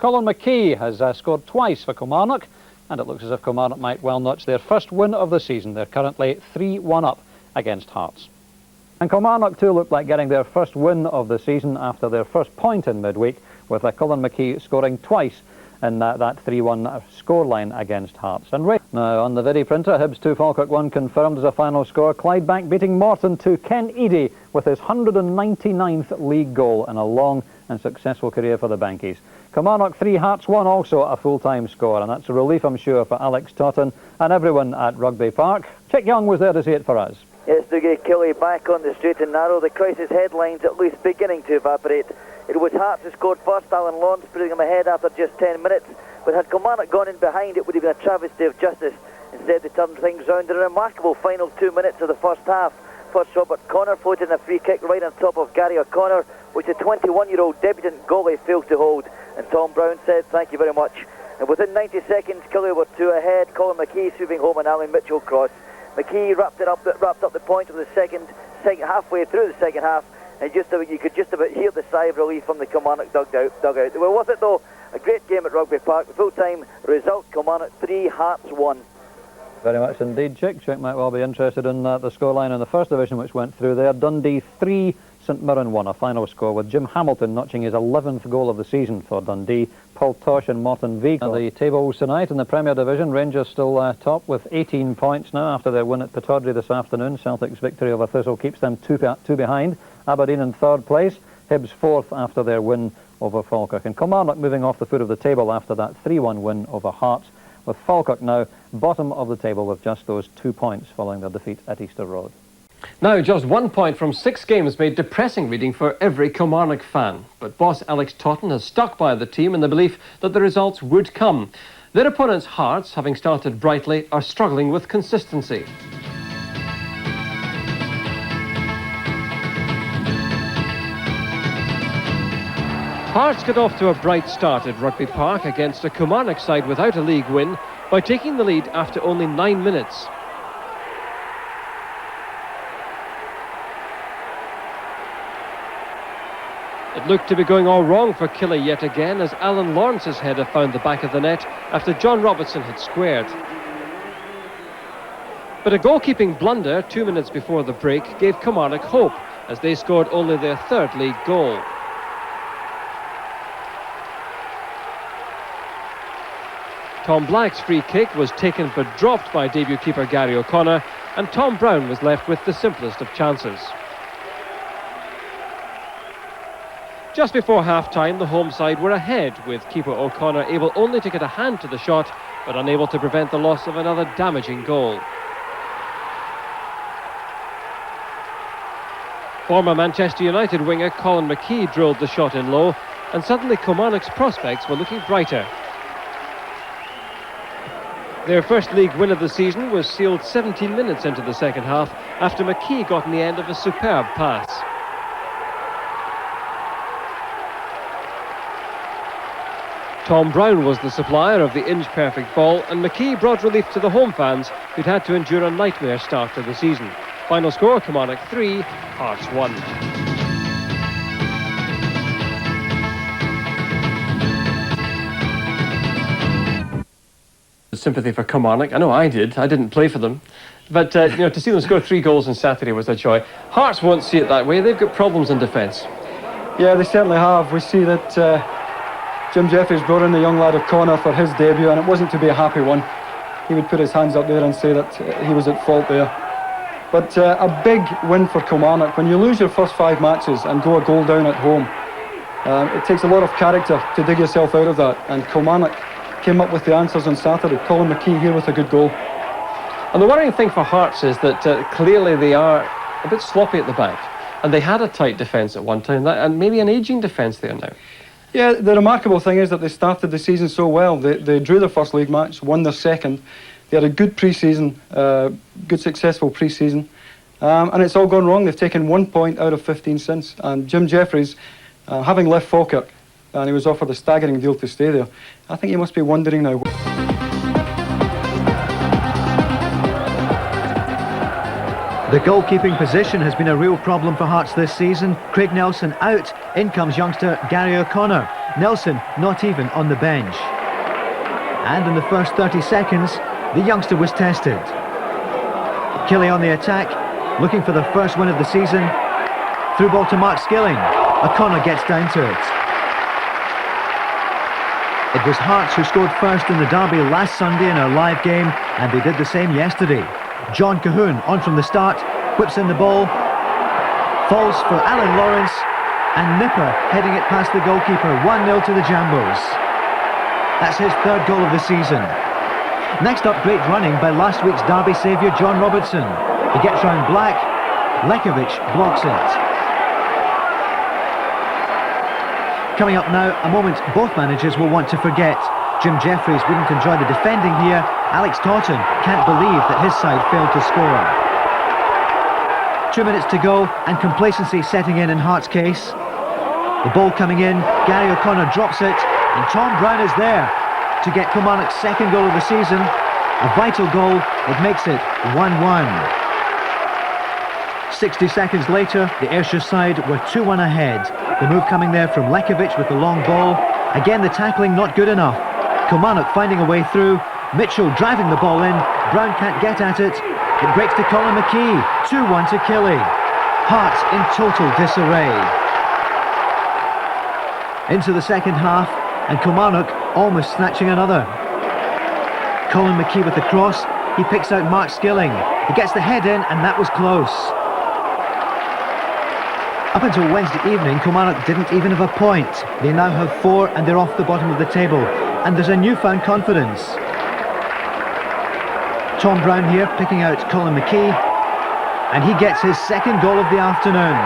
Colin McKee has scored twice for Kilmarnock, and it looks as if Kilmarnock might well notch their first win of the season. They're currently 3-1 up against Hearts. And Kilmarnock too looked like getting their first win of the season after their first point in midweek, with Colin McKee scoring twice in that 3-1 scoreline against Hearts. And Wright. Now on the video printer, Hibs 2, Falkirk 1 confirmed as a final score. Clydebank beating Morton 2. Ken Eadie with his 199th league goal in a long and successful career for the Bankies. Kilmarnock 3, Hearts 1, also a full-time score, and that's a relief, I'm sure, for Alex Totten and everyone at Rugby Park. Chick Young was there to see it for us. Yes, to get Killie back on the straight and narrow, the crisis headlines at least beginning to evaporate. It was Hearts who scored first, Alan Lawrence putting them ahead after just 10 minutes. But had Kilmarnock gone in behind, it would have been a travesty of justice. Instead, they turned things round in a remarkable final 2 minutes of the first half. First, Robert Connor floated in a free kick right on top of Gary O'Connor, which the 21-year-old debutant goalie failed to hold. And Tom Brown said, "Thank you very much." And within 90 seconds, Killie were 2 ahead. Colin McKee sweeping home an Alan Mitchell cross. McKee wrapped up the point of the second halfway through the second half, and you could just about hear the sigh of relief from the Kilmarnock dugout. They were with it though. A great game at Rugby Park. The full-time result: Kilmarnock 3, Hearts 1. Very much indeed, Chick. Chick might well be interested in the scoreline in the first division which went through there. Dundee 3, St Mirren 1, a final score with Jim Hamilton notching his 11th goal of the season for Dundee. Paul Tosh and Morton V. The tables tonight in the Premier Division. Rangers still top with 18 points now after their win at Pittodrie this afternoon. Celtic's victory over Thistle keeps them two behind. Aberdeen in third place. Hibs fourth after their win over Falkirk. And Kilmarnock moving off the foot of the table after that 3-1 win over Hearts, with Falkirk now bottom of the table with just those 2 points following their defeat at Easter Road. Now, just 1 point from 6 games made depressing reading for every Kilmarnock fan. But boss Alex Totten has stuck by the team in the belief that the results would come. Their opponents, Hearts, having started brightly, are struggling with consistency. Hearts got off to a bright start at Rugby Park against a Kilmarnock side without a league win by taking the lead after only 9 minutes. It looked to be going all wrong for Killie yet again, as Alan Lawrence's header found the back of the net after John Robertson had squared. But a goalkeeping blunder 2 minutes before the break gave Kilmarnock hope, as they scored only their 3rd league goal. Tom Black's free kick was taken but dropped by debut keeper Gary O'Connor, and Tom Brown was left with the simplest of chances. Just before half-time, the home side were ahead, with keeper O'Connor able only to get a hand to the shot, but unable to prevent the loss of another damaging goal. Former Manchester United winger Colin McKee drilled the shot in low, and suddenly Kilmarnock's prospects were looking brighter. Their first league win of the season was sealed 17 minutes into the second half after McKee got in the end of a superb pass. Tom Brown was the supplier of the inch-perfect ball, and McKee brought relief to the home fans who'd had to endure a nightmare start to the season. Final score: Kilmarnock 3, Hearts 1. Sympathy for Kilmarnock. I know I did. I didn't play for them. But, to see them score 3 goals on Saturday was a joy. Hearts won't see it that way. They've got problems in defence. Yeah, they certainly have. We see that Jim Jeffries brought in the young lad O'Connor for his debut, and it wasn't to be a happy one. He would put his hands up there and say that he was at fault there. But a big win for Kilmarnock. When you lose your first 5 matches and go a goal down at home, it takes a lot of character to dig yourself out of that, and Kilmarnock came up with the answers on Saturday. Colin McKee here with a good goal. And the worrying thing for Hearts is that clearly they are a bit sloppy at the back, and they had a tight defence at one time, and maybe an ageing defence there now. Yeah, the remarkable thing is that they started the season so well. They drew their first league match, won their second. They had a good pre-season, good successful pre-season, and it's all gone wrong. They've taken 1 point out of 15 since, and Jim Jeffries, having left Falkirk, and he was offered a staggering deal to stay there, I think he must be wondering now. The goalkeeping position has been a real problem for Hearts this season. Craig Nelson out, in comes youngster Gary O'Connor. Nelson not even on the bench. And in the first 30 seconds, the youngster was tested. Killie on the attack, looking for the first win of the season. Through ball to Mark Skilling. O'Connor gets down to it. It was Hearts who scored first in the derby last Sunday in our live game, and they did the same yesterday. John Cahoon on from the start, whips in the ball, falls for Alan Lawrence, and Nipper heading it past the goalkeeper. 1-0 to the Jambos. That's his third goal of the season. Next up, great running by last week's derby saviour John Robertson. He gets round Black, Lekovic blocks it. Coming up now, a moment both managers will want to forget. Jim Jeffries wouldn't enjoy the defending here. Alex Totten can't believe that his side failed to score. 2 minutes to go and complacency setting in Hearts' case. The ball coming in, Gary O'Connor drops it, and Tom Brown is there to get Kilmarnock's second goal of the season. A vital goal that makes it 1-1. 60 seconds later, the Ayrshire side were 2-1 ahead. The move coming there from Lekovic with the long ball. Again, the tackling not good enough. Kilmarnock finding a way through. Mitchell driving the ball in. Brown can't get at it. It breaks to Colin McKee. 2-1 to Killie. Hearts in total disarray. Into the second half, and Kilmarnock almost snatching another. Colin McKee with the cross. He picks out Mark Skilling. He gets the head in, and that was close. Up until Wednesday evening, Kilmarnock didn't even have a point. They now have 4 and they're off the bottom of the table. And there's a newfound confidence. Tom Brown here picking out Colin McKee. And he gets his second goal of the afternoon.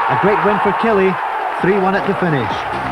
A great win for Killie, 3-1 at the finish.